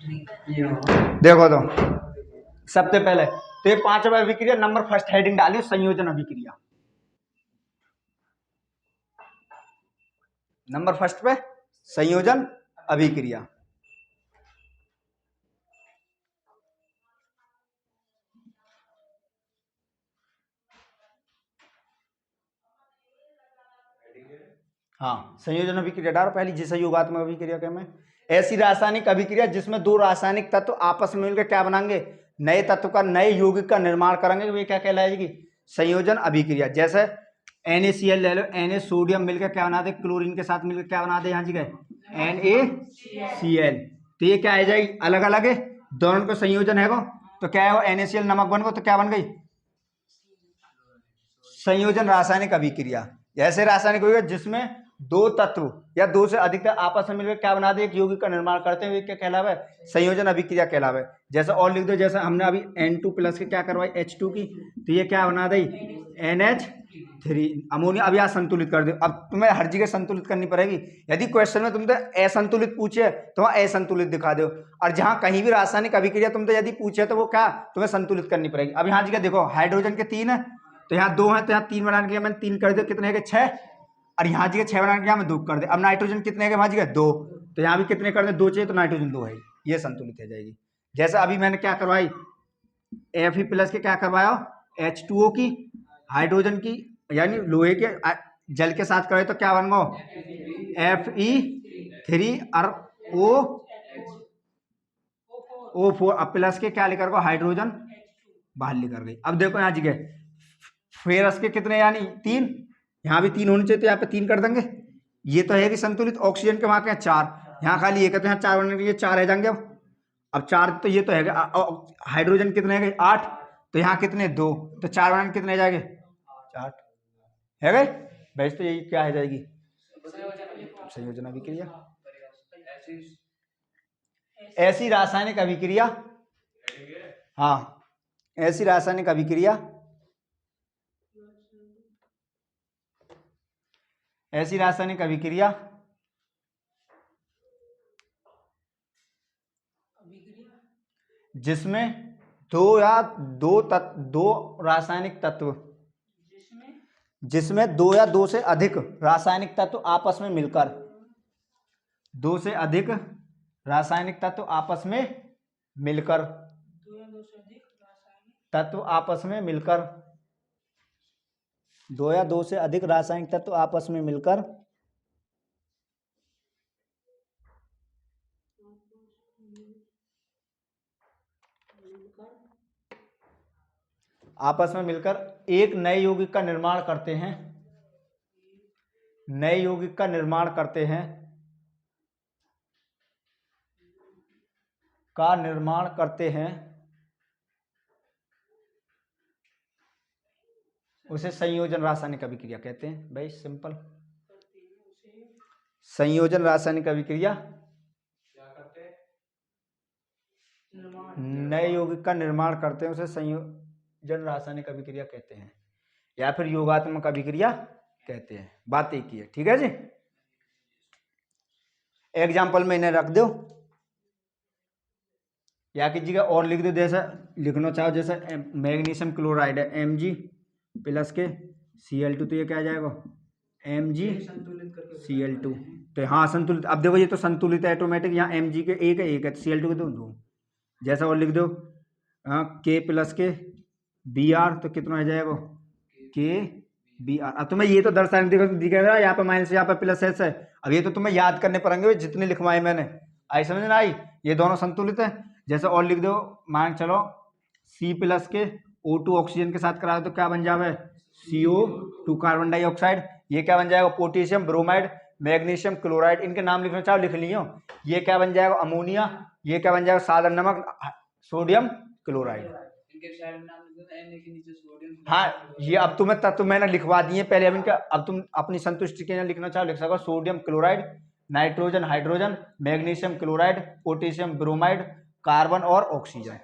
देखो तो सबसे पहले तो ये 5वां अभिक्रिया, नंबर फर्स्ट हेडिंग डालियो संयोजन अभिक्रिया। नंबर फर्स्ट पे संयोजन अभिक्रिया। हाँ, संयोजन अभिक्रिया डालो पहली, जिसे योगात्मक अभिक्रिया कहते हैं। ऐसी रासायनिक अभिक्रिया जिसमें दो रासायनिक तत्व आपस में मिलकर क्या बनाएंगे, नए तत्व का, नए यौगिक का निर्माण करेंगे, वे क्या कहलाएगी, संयोजन अभिक्रिया। जैसे NaCl ले लो, Na सोडियम मिलकर क्या बना दे, क्लोरीन के साथ मिलकर क्या बना दे, यहाँ जगह NaCl। तो ये क्या आ जाएगी, अलग अलग है, दोनों का संयोजन है वो, तो क्या है वो, NaCl नमक बन गो, तो क्या बन गई, संयोजन रासायनिक अभिक्रिया। ऐसे रासायनिक अभिक्रिया जिसमें दो तत्व या दो से अधिक आपस में मिलकर क्या बना दे, एक यौगिक का निर्माण करते हुए क्या कहलावे, संयोजन अभिक्रिया कहलावे। जैसे और लिख दो, जैसे हमने अभी N2+ के क्या करवाई, H2 की, तो ये क्या बना दी, NH3 अमोनिया। अब यहाँ संतुलित कर दो, अब तुम्हें हर जगह संतुलित करनी पड़ेगी। यदि क्वेश्चन में तुमसे असंतुलित पूछे तो वहां असंतुलित दिखा दो, और जहां कहीं भी रासायनिक अभिक्रिया तुमसे यदि पूछे तो वो क्या तुम्हें संतुलित करनी पड़ेगी। अब यहाँ जगह देखो, हाइड्रोजन के 3 है, तो यहाँ 2 है, तो यहाँ 3 बनाने के लिए मैंने 3 कर दिया, कितने के 6, और यहाँ जगह 6 बनाने के लिए मैं 2 कर दे। अब नाइट्रोजन कितने के, वहां जगह 2, तो यहाँ भी कितने कर दे, 2 चाहिए, तो नाइट्रोजन 2 है, ये संतुलित हो जाएगी। जैसे अभी मैंने क्या करवाई, Fe+ के क्या करवाया, H2O की, हाइड्रोजन की, यानी लोहे के जल के साथ करे तो क्या बन गो, Fe3 और O4 अब प्लस के क्या लेकर गो, हाइड्रोजन बाहर लेकर गई। अब देखो यहाँ जगह फेरस के कितने, यानी 3, यहाँ भी 3 होने चाहिए, तो यहाँ पे 3 कर देंगे, ये तो है कि संतुलित। ऑक्सीजन के वहां के 4, यहाँ खाली एक है, तो यहाँ 4 बनने के लिए 4 है जाएंगे। अब 4 तो ये तो है, हाइड्रोजन कितने है, 8, तो यहाँ कितने 2, तो 4 बनाने कितने जाएंगे, 4 है गए भैंस। तो यही क्या है जाएगी, संयोजन अभिक्रिया। ऐसी रासायनिक अभिक्रिया, हाँ, ऐसी रासायनिक अभिक्रिया, ऐसी रासायनिक अभिक्रिया जिसमें दो या दो रासायनिक तत्व, जिसमें 2 या 2 से अधिक रासायनिक तत्व आपस में मिलकर, 2 से अधिक रासायनिक तत्व आपस में मिलकर, तत्व आपस में मिलकर, 2 या 2 से अधिक रासायनिक तत्व आपस में मिलकर एक नए यौगिक का निर्माण करते हैं, नए यौगिक का निर्माण करते हैं, का निर्माण करते हैं, उसे संयोजन रासायनिक अभिक्रिया कहते हैं। भाई सिंपल, संयोजन रासायनिक अभिक्रिया नए यौगिक का निर्माण करते हैं, उसे संयोजन रासायनिक अभिक्रिया कहते हैं, या फिर योगात्मक अभिक्रिया कहते हैं। बात एक ही है, ठीक है जी। एग्जाम्पल में इन्हें रख दो, या की जगह और लिख दो, जैसा लिखना चाहो, जैसे मैग्नीशियम क्लोराइड है Mg+ के Cl2, तो ये क्या आ जाएगा, MgCl2, तो हाँ संतुलित। अब देखो ये तो संतुलित है ऑटोमेटिक, यहाँ Mg के एक है, Cl2 के 2। जैसा और लिख दो K+ के Br, तो कितना आ जाएगा, KBr। अब तुम्हें ये तो दर्शाने दिखेगा, यहाँ पे माइनस, यहाँ पे प्लस है। अब ये तो तुम्हें याद करने पड़ेंगे जितने लिखवाए मैंने, आई समझ में आई, ये दोनों संतुलित है। जैसे और लिख दो, मान चलो C+ के O2 ऑक्सीजन के साथ कराओ, तो क्या बन जावे, CO2 कार्बन डाइऑक्साइड। ये क्या बन जाएगा, पोटेशियम ब्रोमाइड, मैग्नीशियम क्लोराइड। इनके नाम लिखना चाहो लिख लियो। ये क्या बन जाएगा, अमोनिया। ये क्या बन जाएगा, साधारण नमक, सोडियम क्लोराइड। हाँ, ये अब तुम्हें तत्व मैंने लिखवा दिए पहले, अब इनका अब तुम अपनी संतुष्टि के लिए लिखना चाहो लिख सको, sodium chloride, nitrogen hydrogen, magnesium chloride, potassium bromide, carbon और ऑक्सीजन।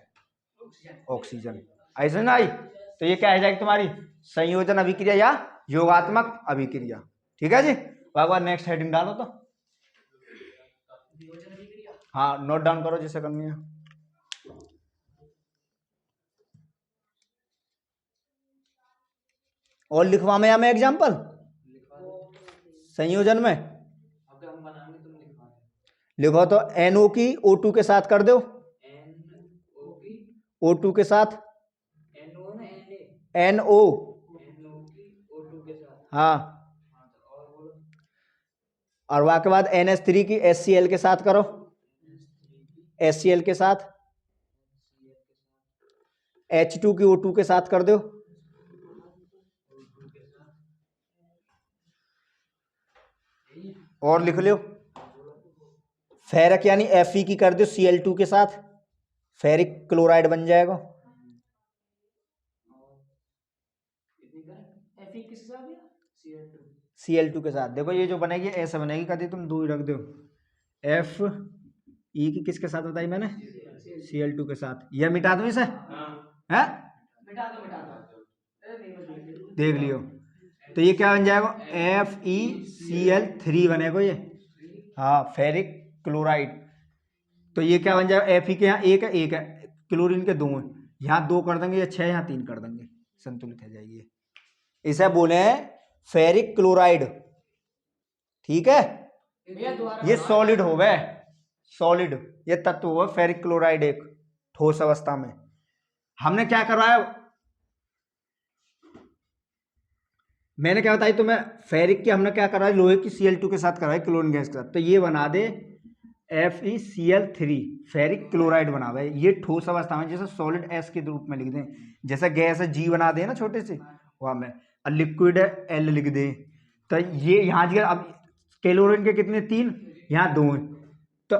ऐसे ना आई, तो ये क्या है जाएगी तुम्हारी संयोजन अभिक्रिया या योगात्मक अभिक्रिया, ठीक है जी। बार नेक्स्ट हेडिंग डालो तो, हाँ नोट डाउन करो जिसे करनी है। और लिखवा में या मैं एग्जाम्पल संयोजन में लिखो तो NO की O2 के साथ कर दो, O2 के साथ NO, हाँ, और वहां के बाद NH3 की HCl के साथ करो, HCl के साथ H2 की O2 के साथ कर दो, और लिख लो फेरक यानी Fe की कर दो Cl2 के साथ, फेरिक क्लोराइड बन जाएगा। Cl2 के साथ देखो ये जो बनेगी ऐसे बनेगी, कभी तुम दो ही रख दो, Fe की किसके साथ बताई मैंने, Cl2 के साथ। ये मिटा दो इसे, है देख लियो, तो ये क्या बन जाएगा FeCl3 बनेगा ये, हाँ फेरिक क्लोराइड। तो ये क्या बन जाएगा, Fe के यहाँ एक है, क्लोरीन के दो हैं, यहाँ दो कर देंगे, या 6 यहाँ 3 कर देंगे, संतुलित हो जाएगी। इसे बोले फेरिक क्लोराइड, ठीक है। ये सॉलिड हो गए, सॉलिड ये तत्व हो फेरिक क्लोराइड, एक ठोस अवस्था में। हमने क्या करवाया, मैंने क्या बताई तुम्हें, फेरिक की हमने क्या कराया, लोहे की Cl2 के साथ कराई क्लोरीन गैस के साथ, तो ये बना दे FeCl3 फेरिक क्लोराइड बना हुआ है। ये ठोस अवस्था में जैसे सॉलिड S के रूप में लिख दें, जैसे गैस है G बना दे ना छोटे से, वहां में लिक्विड है L लिख दे। तो ये यहाँ अब क्लोरीन के कितने 3, यहाँ 2 हैं, तो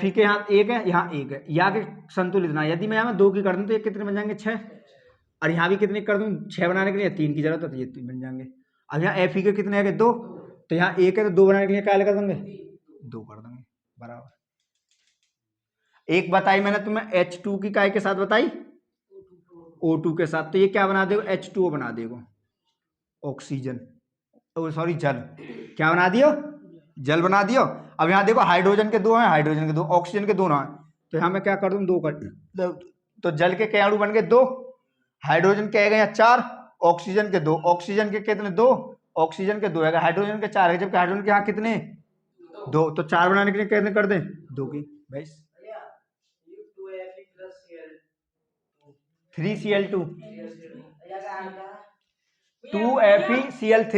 Fe के यहाँ एक है, यहाँ एक है, यहाँ के संतुलित ना, यदि मैं यहाँ 2 की कर दूँ तो ये कितने बन जाएंगे 6, और यहाँ भी कितने कर दूँ 6 बनाने के लिए 3 की जरूरत है, तो ये 3 बन जाएंगे। अब यहाँ Fe के कितने है 2, तो यहाँ एक है, तो 2 बनाने के लिए क्या कर देंगे 2 कर देंगे बराबर। एक बताई मैंने तुम्हें H2 की काय के साथ बताई, O2 के साथ, तो ये क्या बना देगा H2O बना देगा, ऑक्सीजन, सॉरी जल, क्या बना दियो जल बना दियो। अब यहाँ देखो हाइड्रोजन के 2 हैं, हाइड्रोजन के 2, ऑक्सीजन के 2 ना है, तो यहाँ मैं क्या कर दूँ 2 कर, तो जल के अणु बन गए 2, हाइड्रोजन के गए 4, ऑक्सीजन के 2, ऑक्सीजन के कितने 2, ऑक्सीजन के 2 है, हाइड्रोजन के 4 है, जबकि हाइड्रोजन के यहाँ कितने 2, तो 4 बनाने के लिए कितने कर दें 2 की भाई 3Cl2 2FeCl3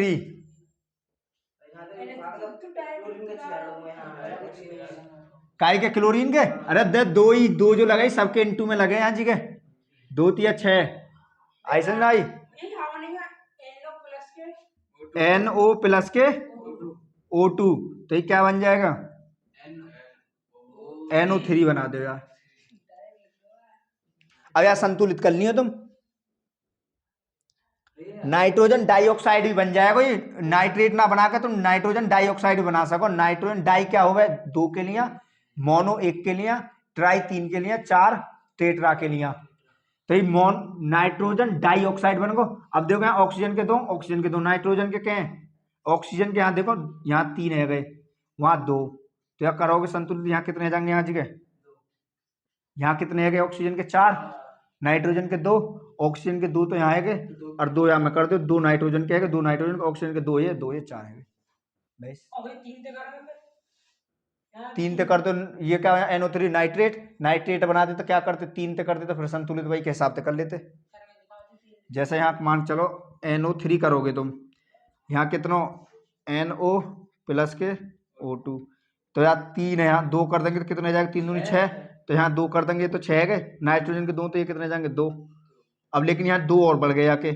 काय के क्लोरीन के, अरे दे 2 ही 2 जो लगाई सबके इनटू में लगे यहाँ जी के 2 तिया 6 ऐसा ना आई, NO प्लस के O2, तो ये क्या बन जाएगा NO3 बना दो यार। अब यार संतुलित कर लियो तुम, नाइट्रोजन डाइऑक्साइड भी बन जाएगा, ये नाइट्रेट ना बना के तुम नाइट्रोजन डाइऑक्साइड बना सको। नाइट्रोजन डाई क्या होगा 2 के लिए, मोनो 1 के लिए, ट्राई 3 के लिए, 4 टेट्रा के लिए, तो ये नाइट्रोजन डाइऑक्साइड बन गो। अब देखो यहाँ ऑक्सीजन के 2, ऑक्सीजन के 2, नाइट्रोजन के क्या है, ऑक्सीजन के यहाँ देखो यहाँ 3 है गए, वहां 2, तो यहाँ करोगे संतुलित, यहाँ कितने जाएंगे यहाँ जगह, यहाँ कितने है गए ऑक्सीजन के 4, नाइट्रोजन के 2, ऑक्सीजन के 2, तो यहाँ है गए, और 2 यहाँ में कर दो, 2 नाइट्रोजन के है, 2 नाइट्रोजन के, ऑक्सीजन के 2 ये 2 ये 4 है बस, 3 ते कर दो। ये क्या है NO3 नाइट्रेट, नाइट्रेट बना दे तो क्या करते 3 ते कर दे, तो फिर संतुलित भाई के हिसाब से कर लेते। जैसे यहाँ मान चलो NO3 करोगे तुम, यहाँ कितना NO प्लस के O2, तो यहाँ 3 है, यहाँ 2 कर देंगे तो कितने जाएगा 3 दूनी 6, तो यहाँ 2 कर देंगे तो 6 है गए, नाइट्रोजन के 2, तो ये कितने जाएंगे 2। अब लेकिन यहाँ 2 और बढ़ गए आके,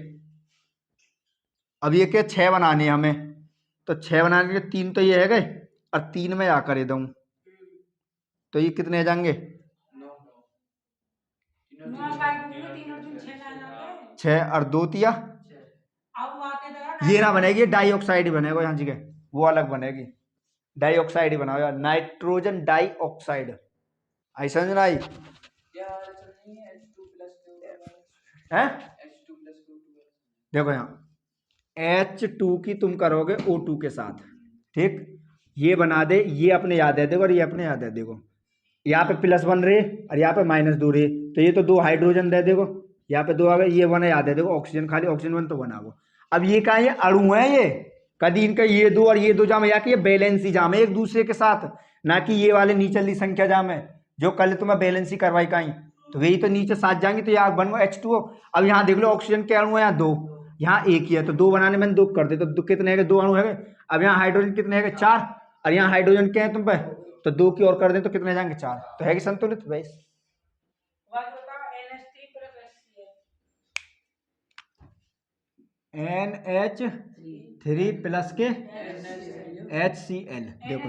अब ये क्या 6 बनाने हैं हमें, तो 6 बनाने के लिए 3 तो ये है गए, और 3 में आकर दे दूँ, तो ये कितने जाएंगे 6 और 2 तिया, ये ना बनेगी डाइऑक्साइड ही बनेगा यहाँ जगह, वो अलग बनेगी, डाइऑक्साइड ही बनाओ यार, नाइट्रोजन डाइऑक्साइड, ऐसा समझना आई है। देखो यहाँ H2 की तुम करोगे O2 के साथ, ठीक, ये बना दे, ये अपने याद है देखो, और ये अपने याद है देखो, यहाँ पे +1 रहे और यहाँ पे -2 रहे, तो ये तो 2 हाइड्रोजन दे देखो, यहाँ पे 2 आ गए, ये 1 याद है देखो, ऑक्सीजन खाली ऑक्सीजन 1 तो 1 आ गो। अब ये क्या है, ये अणु है, ये कभी इनका ये 2 और ये 2 जाम, या कि ये बैलेंसी जाम है एक दूसरे के साथ, ना कि ये वाले नीचे संख्या जाम है जो कल तुम्हें बैलेंसी करवाई कहीं, तो वही तो नीचे साथ जाएंगे, तो यहाँ बन गया H2O। अब यहाँ देख लो ऑक्सीजन के अणु है यहाँ 2, यहाँ 1 ही है, तो 2 बनाने में 2 कर दे, तो कितने है, 2 अणु है। अब यहाँ हाइड्रोजन कितने है, 4, और यहाँ हाइड्रोजन क्या है तुम पे, तो 2 की और कर दे तो कितने जाएंगे, 4, तो है कि संतुलित भाई। NH3 प्लस के HCl, देखो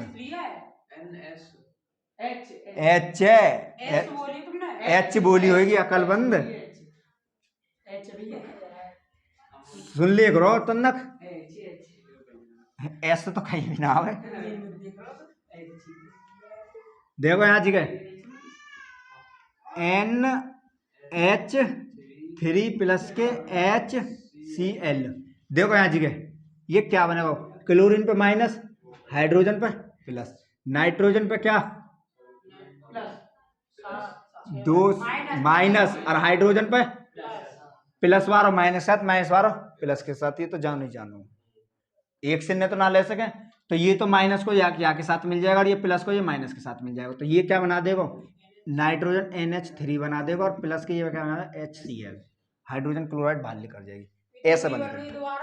H बोली होगी अकलबंद, सुन ले करो तन्नक, एस तो कहीं भी ना है। देखो यहाँ जी NH3 प्लस के HCl, देखो यहाँ जी ये क्या बनेगा, क्लोरीन पे माइनस, हाइड्रोजन पे प्लस, नाइट्रोजन पे क्या दो माइनस, और हाइड्रोजन पे प्लस वारो माइनस साथ, माइनस वारो प्लस के साथ, ये तो जानो ही जानो, एक से तो ना ले सके, तो ये तो माइनस को या के साथ मिल जाएगा और ये प्लस को ये माइनस के साथ मिल जाएगा, तो ये क्या बना देगा, नाइट्रोजन NH3 बना देगा, और प्लस के ये क्या बना देगा HCl, हाइड्रोजन क्लोराइड बाहर निकल जाएगी, ऐसा बनेगा।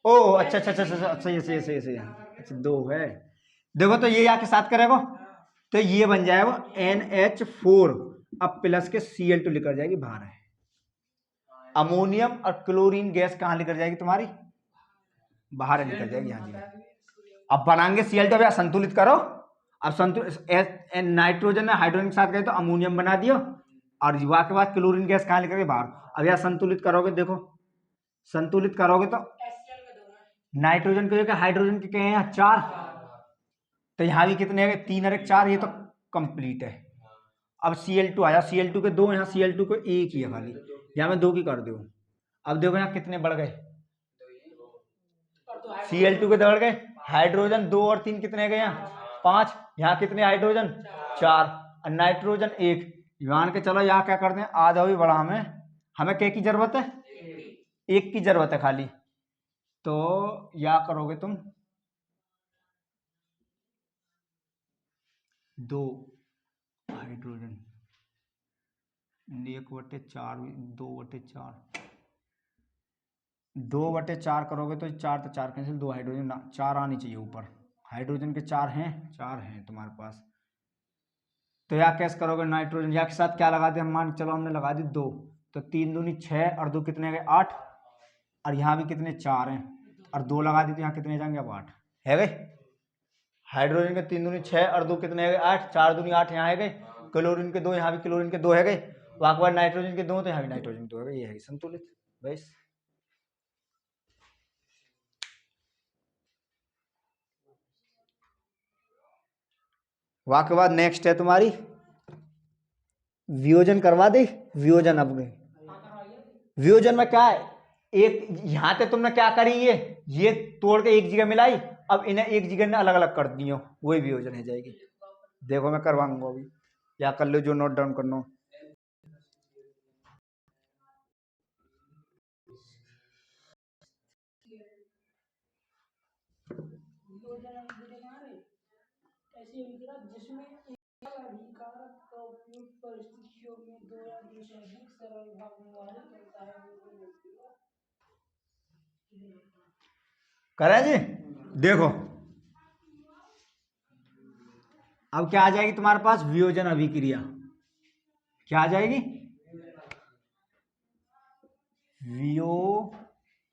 ओ अच्छा अच्छा अच्छा अच्छा, सही सही सही सही, अच्छा 2 है, देखो तो ये या के साथ करेगा, तो ये बन जाएगा NH4, अब प्लस के Cl2 निकल जाएगी बाहर है, अमोनियम और क्लोरीन गैस कहां लेकर जाएगी तुम्हारी, बाहर निकल जाएगी यहाँ जी। अब बनाएंगे Cl2, अब संतुलित करो, अब संतुलित नाइट्रोजन ने हाइड्रोजन के साथ गए तो अमोनियम बना दियो, और युवा के बाद क्लोरीन गैस कहां लेकर गए बाहर, अब यहाँ संतुलित करोगे, देखो संतुलित करोगे तो नाइट्रोजन के जगह हाइड्रोजन के कहे हैं 4, तो यहाँ भी कितने हैं 3 और 1 4, ये तो कंप्लीट है। अब Cl2 आया, Cl2 के 2, यहाँ Cl2 को 1 ही है खाली, यहाँ में 2 की कर दो, अब देखो यहाँ कितने बढ़ गए, Cl2 के बढ़ गए, हाइड्रोजन 2 और 3 कितने गए, यहाँ 5, यहाँ कितने हाइड्रोजन 4, और नाइट्रोजन 1, मान के चलो यहाँ क्या करते हैं, आधा भी बड़ा, हमें क्या की जरूरत है, 1 की जरूरत है खाली, तो या करोगे तुम 2 हाइड्रोजन 1/4, 2/4, 2/4 करोगे तो 4 तो 4 कैंसिल, 2 हाइड्रोजन 4 आनी चाहिए ऊपर, हाइड्रोजन के 4 हैं, 4 हैं तुम्हारे पास, तो या कैसे करोगे, नाइट्रोजन या के साथ क्या लगा दे, हम मान चलो हमने लगा दी 2, तो 3 दूनी 6 और 2 कितने गए 8, और यहाँ भी कितने 4 हैं, और 2 लगा दी तो यहाँ कितने जाएंगे, अब 8 है गए, हाइड्रोजन के 3 दूनी 6 और 2 कितने है 8, 4 दूनी 8 यहाँ है गए, क्लोरीन के 2, यहाँ भी क्लोरीन के 2 है गए, वहां के बाद नाइट्रोजन के 2, तो यहाँ भी नाइट्रोजन 2 है गए, ये है संतुलित बस। वहां के बाद नेक्स्ट है तुम्हारी वियोजन, करवा दे वियोजन। अब वियोजन में क्या है, एक यहाँ पे तुमने क्या करी, ये तोड़ के एक जगह मिलाई, अब इन्हें एक जगह ने अलग अलग कर दियो, वही वियोजन है जाएगी, देखो मैं करवाऊंगा अभी, या कर लो जो नोट डाउन करना। जिसमें अभिकारक का उपयोग परिस्थितियों में 2 या 2 से अधिक सरल भागों वाले करता है, करें जी। देखो अब क्या आ जाएगी तुम्हारे पास, वियोजन अभिक्रिया, क्या आ जाएगी, वियोजन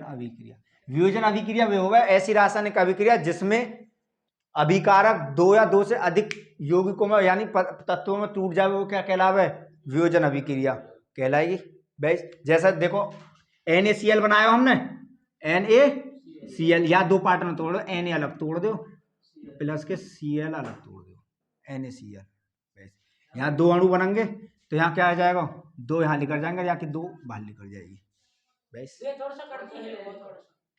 अभिक्रिया। वियोजन अभिक्रिया वे होगा ऐसी रासायनिक अभिक्रिया जिसमें अभिकारक 2 या 2 से अधिक यौगिकों में यानी तत्वों में टूट जाए, वो क्या कहलावे, वियोजन अभिक्रिया कहलाएगी। जैसा देखो NaCl बनाया हमने, NaCl या 2 पार्ट में तोड़ दो, Na अलग तोड़ दो प्लस के Cl अलग तोड़ दो, NaCl, यहाँ 2 अणु बनेंगे, तो यहाँ क्या आ जाएगा, 2 यहाँ निकल जाएंगे, या कि 2 बाहर निकल जाएगी।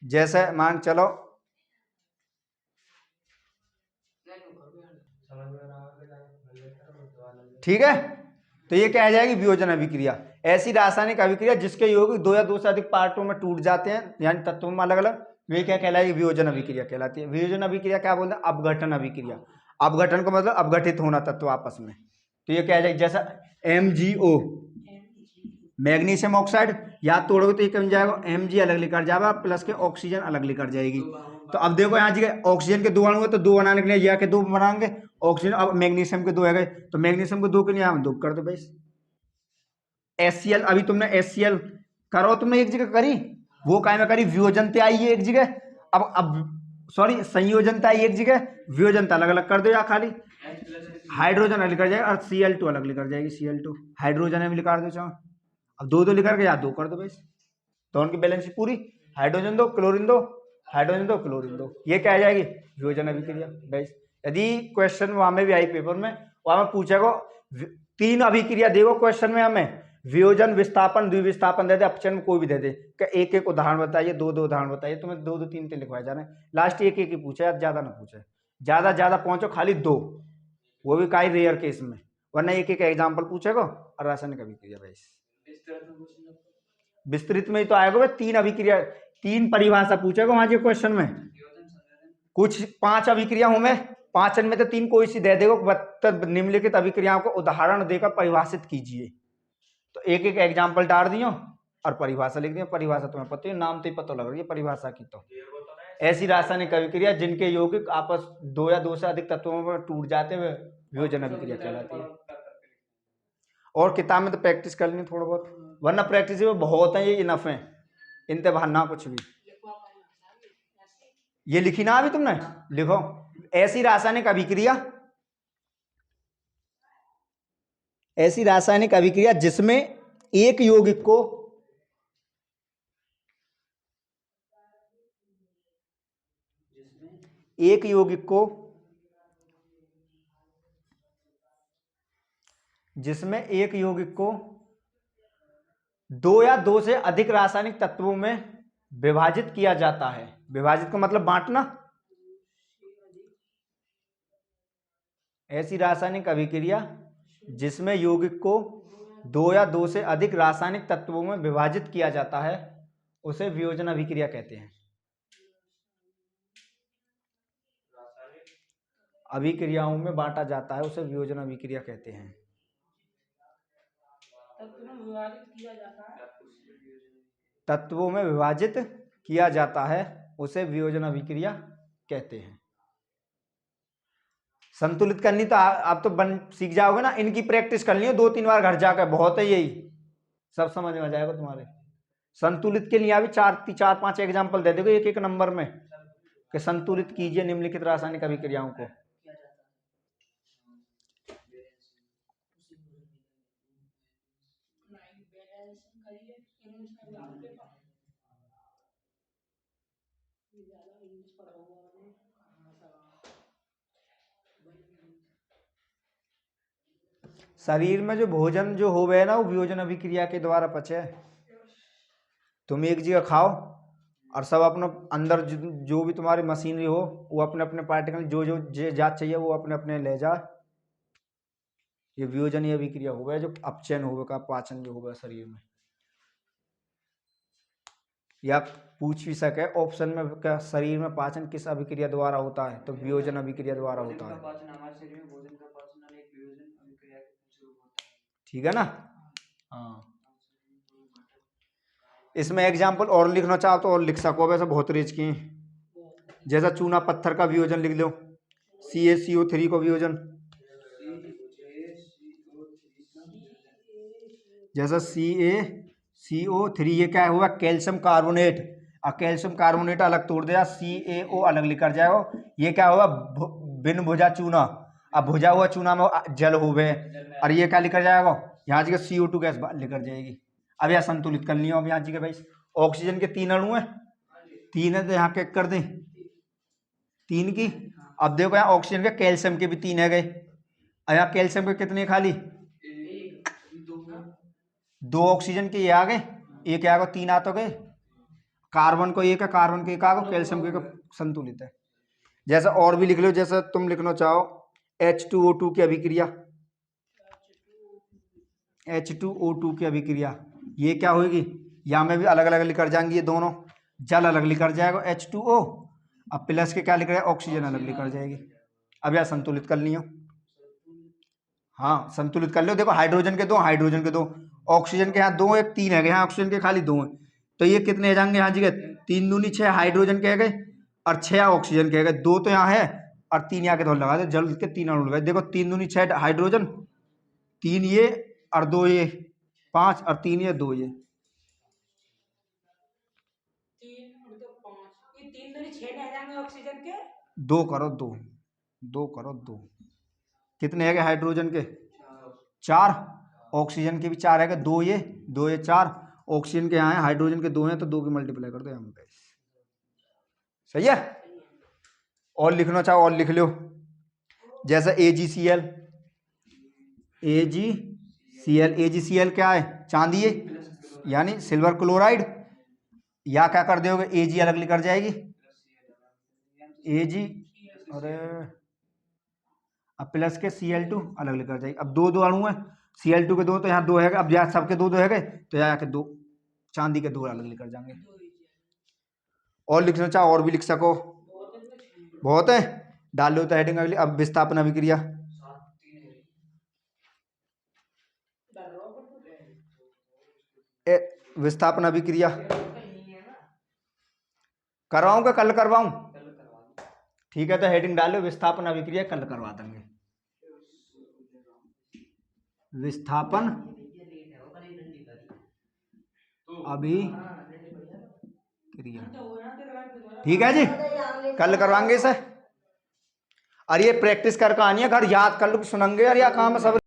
जैसे मान चलो ठीक है, तो ये क्या आ जाएगी, वियोजन अभिक्रिया। ऐसी रासायनिक अभिक्रिया जिसके यौगिक दो या दो से अधिक पार्टों में टूट जाते हैं, यानी तत्वों में अलग अलग, वे क्या कहलाएगी, वियोजन अभिक्रिया कहलाती है। वियोजन अभिक्रिया क्या बोलते हैं, अपघटन अभिक्रिया। अपघटन का मतलब अपघटित होना तत्व आपस में। तो ये क्या आ जाएगी, जैसा MgO मैग्नीशियम ऑक्साइड, या तोड़ोगे तो ये कम जाएगा, Mg अलग लिखा जाएगा, प्लस के ऑक्सीजन अलग लिखा जाएगी। तो अब देखो यहाँ जी ऑक्सीजन के दो अणु है, तो दो बनाने के लिए या के दो बनाएंगे, ऑक्सीजन अब मैग्नीशियम के दो है गए, तो मैग्नीशियम को दो के लिए यहाँ दो कर दो भाई। HCl, अभी तुमने HCl करो, तुमने एक जगह करी, वो काय में करी, वियोजनता आई है एक जगह, अब सॉरी संयोजनता आई एक जगह, वियोजनता अलग अलग कर दो, या खाली हाइड्रोजन अलग लिखा जाएगा और Cl2 अलग लिखा जाएगी, Cl2 हाइड्रोजन में लिखा दो चाहो, अब दो दो लिखा के या दो कर दो भाई, तो उनकी बैलेंस पूरी, हाइड्रोजन दो क्लोरीन दो, हाइड्रोजन दो क्लोरीन दो, ये क्या आ जाएगी, वियोजन अभिक्रिया भाई। यदि क्वेश्चन वहां में भी आई पेपर में, वहां में पूछेगा तीन अभिक्रिया देगा क्वेश्चन में, हमें वियोजन, विस्थापन, द्विविस्थापन दे दे, अपचयन कोई भी दे दे, कि एक एक उदाहरण बताइए, दो दो उदाहरण बताइए, तुम्हें दो दो तीन तीन लिखवाए जा रहे हैं, लास्ट एक एक ही पूछा, ज्यादा ना पूछे, ज्यादा ज्यादा पहुंचो खाली दो, वो भी काई रेयर केस में, वरना एक एक एग्जाम्पल पूछेगा। और रासायनिक अभिक्रिया भाई विस्तृत में ही तो आएगा, तीन अभिक्रिया, तीन परिभाषा पूछेगा वहां के क्वेश्चन में, कुछ 5 अभिक्रिया होंगे, 5 में तो 3 कोई सी दे देगा, निम्नलिखित अभिक्रियाओं को उदाहरण देकर परिभाषित कीजिए, तो एक एक एग्जाम्पल डाल दियो और परिभाषा लिख दियो, परिभाषा तुम्हें पता है, नाम तो ही पता लग रही है परिभाषा की। तो ऐसी रासायनिक अभिक्रिया जिनके यौगिक आपस दो या दो से अधिक तत्वों में टूट जाते हुए वियोजन अभिक्रिया कहलाती है। और किताब में तो प्रैक्टिस कर लेनी थोड़ा बहुत, वरना प्रैक्टिस में बहुत है, ये इनफ है, इनते बहाना कुछ भी। ये लिखी ना अभी तुमने, लिखो ऐसी रासायनिक अभिक्रिया, ऐसी रासायनिक अभिक्रिया जिसमें एक यौगिक को जिसमें एक यौगिक को दो या दो से अधिक रासायनिक तत्वों में विभाजित किया जाता है। विभाजित का मतलब बांटना। ऐसी रासायनिक अभिक्रिया जिसमें यौगिक को दो या दो से अधिक रासायनिक तत्वों में विभाजित किया जाता है उसे वियोजन अभिक्रिया कहते हैं। अभिक्रियाओं में बांटा जाता है उसे वियोजन अभिक्रिया कहते हैं। तत्वों में विभाजित किया जाता है उसे वियोजन अभिक्रिया कहते हैं। संतुलित करनी तो आप तो सीख जाओगे ना, इनकी प्रैक्टिस करनी है 2-3 बार घर जाकर, बहुत है, यही सब समझ में आ जाएगा तुम्हारे। संतुलित के लिए भी 4-5 एग्जाम्पल दे दोगे एक एक नंबर में कि संतुलित कीजिए निम्नलिखित रासायनिक अभिक्रियाओं को। शरीर में जो भोजन जो हो गए ना, वो वियोजन अभिक्रिया के द्वारा पचे। तुम एक जगह खाओ और सब अपना अंदर जो भी तुम्हारी मशीनरी हो वो अपने अपने पार्टिकल जो जो जात चाहिए वो अपने अपने ले जा। ये वियोजन अभिक्रिया हो गया, जो अपचयन हो गया, पाचन जो हो गया शरीर में। या पूछ भी सके ऑप्शन में क्या शरीर में पाचन किस अभिक्रिया द्वारा होता है, तो वियोजन अभिक्रिया द्वारा होता है। ठीक है ना। हाँ, इसमें एग्जाम्पल और लिखना चाहो तो और लिख सको, वैसे बहुत रेज की, जैसा चूना पत्थर का वियोजन लिख लो, CaCO3 का वियोजन, जैसा CaCO3 ये क्या हुआ, कैल्शियम कार्बोनेट, और कैल्शियम कार्बोनेट अलग तोड़ दिया, CaO अलग लिखा जाएगा। ये क्या हुआ, बिन भुजा चूना, अब भुजा हुआ चूना में जल हो गए, और ये क्या लिखा जाएगा, यहाँ जगह CO2 गैस लिखा जाएगी। अब यहाँ संतुलित कर लिया, अब यहाँ जगह भाई ऑक्सीजन के 3 अणु है, 3 है तो यहाँ के कर दें 3 की। अब देखो यहाँ ऑक्सीजन के कैल्शियम के भी 3 है गए, यहाँ कैल्शियम के कितने खाली 2 ऑक्सीजन के ये आ गए, एक आ गए, 3 आ तो गए, कार्बन को एक है, कार्बन के एक आ गए, कैल्शियम के संतुलित है। जैसा और भी लिख लो, जैसा तुम लिखना चाहो H2O2 की अभिक्रिया, H2O2 की अभिक्रिया ये क्या होगी, यहाँ में भी अलग अलग लिखकर जाएंगी ये दोनों, जल अलग लिखकर जाएगा H2O, अब प्लस के क्या लिख रहे हैं ऑक्सीजन अलग लिखकर जाएगी। अब यार संतुलित कर लियो, हाँ संतुलित कर लो। देखो हाइड्रोजन के दो, हाइड्रोजन के दो, ऑक्सीजन के यहाँ दो, एक तीन है, यहाँ ऑक्सीजन के खाली दो हैं, तो ये कितने हो जाएंगे यहाँ जी, 3 दूनी 6 हाइड्रोजन के गए और 6 ऑक्सीजन के गए, 2 तो यहाँ है और 3 यहाँ के दो लगा दे, जल के 3 अणु लगाए। देखो 3 दूनी 6 हाइड्रोजन, 3 ये और 2 ये, 5 और 3 ये 2 ये, 2 करो 2 करो 2, कितने है हाइड्रोजन के 4, ऑक्सीजन के भी 4 है, 2 ये 4, ऑक्सीजन के यहाँ है, हाइड्रोजन के 2 हैं, तो 2 की मल्टीप्लाई कर दो यहाँ पे, सही है। और लिखना चाहो और लिख लो, जैसे AgCl, AgCl क्या है, चांदी है यानी सिल्वर क्लोराइड, या क्या कर दोगे Ag अलग लिख कर जाएगी, Ag, अरे अब प्लस के Cl2 अलग लिख कर जाएगी। अब 2 अणु है, Cl2 के 2 तो यहाँ 2 है, अब यहाँ सबके 2 है गए, तो यहाँ के 2 चांदी के 2 अलग लिख कर जाएंगे। और लिखना चाहो और भी लिख सको, बहुत है, डाल लो तो हेडिंग अगली। अब विस्थापन अभिक्रिया, विस्थापन अभिक्रिया करवाऊं कल करवाऊं, ठीक है तो हेडिंग डालो विस्थापन अभिक्रिया, कल करवा देंगे। विस्थापन अभिक्रिया, ठीक है जी, कल करवाएंगे इसे। अरे ये प्रैक्टिस कर कहानी है, घर याद कर लो, सुनेंगे यार, या काम सब